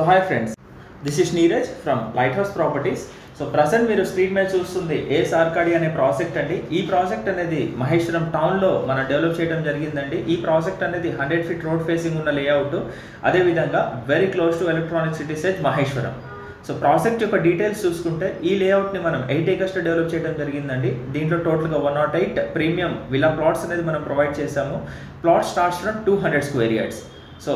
So hi friends, this is Neeraj from Lighthouse Properties. So present మీరు screen మీద చూస్తుంది as ఆర్కాడి అనే project అండి. ఈ ప్రాజెక్ట్ అనేది మహేశ్వరం టౌన్లో మనం డెవలప్ చేయడం జరిగిందండి. ఈ ప్రాజెక్ట్ అనేది 100 feet రోడ్ ఫేసింగ్ ఉన్న లేఅవుట్, అదేవిధంగా very close to electronic city set Maheshwaram. So project యొక్క డీటెయిల్స్ చూసుకుంటే ఈ లేఅవుట్ని మనం 8 acres డెవలప్ చేయడం జరిగిందండి. దీంట్లో టోటల్గా 108 ప్రీమియం విలా ప్లాట్స్ అనేది మనం ప్రొవైడ్ చేసాము. Plot starts from 200 square yards. So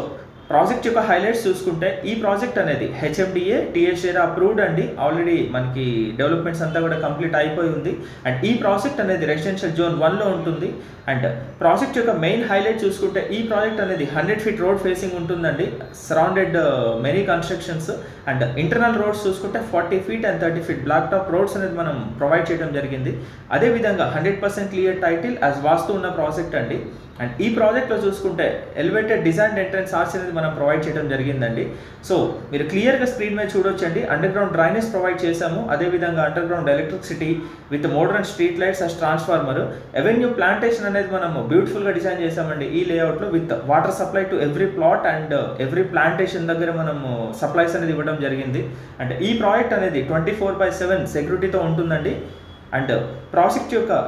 project యొక్క హైలైట్స్ చూసుకుంటే ఈ ప్రాజెక్ట్ అనేది హెచ్ఎండిఏ టీఎస్ఏ అప్రూవ్డ్ అండి. ఆల్రెడీ మనకి డెవలప్మెంట్స్ అంతా కూడా కంప్లీట్ అయిపోయి ఉంది. అండ్ ఈ ప్రాజెక్ట్ అనేది రెసిడెన్షియల్ జోన్ 1లో ఉంటుంది. అండ్ ప్రాజెక్ట్ యొక్క మెయిన్ హైలైట్ చూసుకుంటే ఈ ప్రాజెక్ట్ అనేది 100 feet రోడ్ ఫేసింగ్ ఉంటుందండి. Surrounded many constructions. And internal roads చూసుకుంటే 40 feet and 30 feet black top roads అనేది మనం ప్రొవైడ్ చేయడం జరిగింది. అదేవిధంగా 100% క్లియర్ టైటిల్ యాజ్ వాస్తు ఉన్న ప్రాజెక్ట్ అండి. అండ్ ఈ ప్రాజెక్ట్లో చూసుకుంటే ఎలివేటెడ్ డిజైన్ ఎంట్రన్స్ ఆర్చ్ అనేది మనం ప్రొవైడ్ చేయడం జరిగిందండి. సో మీరు క్లియర్గా స్క్రీన్ మీద చూడొచ్చండి. అండర్ గ్రౌండ్ డ్రైనేజ్ ప్రొవైడ్ చేసాము. అదేవిధంగా underground electricity with modern street lights as transformer, avenue plantation అనేది మనం బ్యూటిఫుల్గా డిజైన్ చేసామండి ఈ లేఅవుట్లో. With water supply to every plot and every plantation దగ్గర మనము సప్లైస్ అనేది ఇవ్వడం జరిగింది. అంటే ఈ ప్రాజెక్ట్ అనేది 24/7 సెక్యూరిటీతో ఉంటుందండి. అండ్ ప్రాజెక్ట్ యొక్క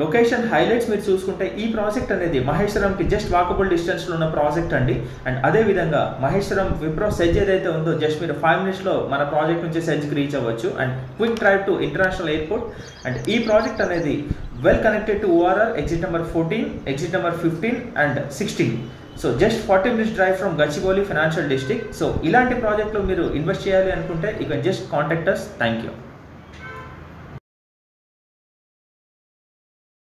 లొకేషన్ హైలైట్స్ మీరు చూసుకుంటే ఈ ప్రాజెక్ట్ అనేది మహేశ్వరంకి జస్ట్ వాకబుల్ డిస్టెన్స్లో ఉన్న ప్రాజెక్ట్ అండి. అండ్ అదేవిధంగా మహేశ్వరం విప్రో సెజ్ ఏదైతే ఉందో జస్ట్ మీరు 5 minutesలో మన ప్రాజెక్ట్ నుంచి సెజ్కి రీచ్ అవ్వచ్చు. And quick drive to international airport. And ఈ ప్రాజెక్ట్ అనేది well connected to ORR exit number 14, exit number 15 and 16. So just 40 minutes drive from Gachibowli financial district. So ఇలాంటి ప్రాజెక్ట్లో మీరు ఇన్వెస్ట్ చేయాలి అనుకుంటే you can just contact us. Thank you.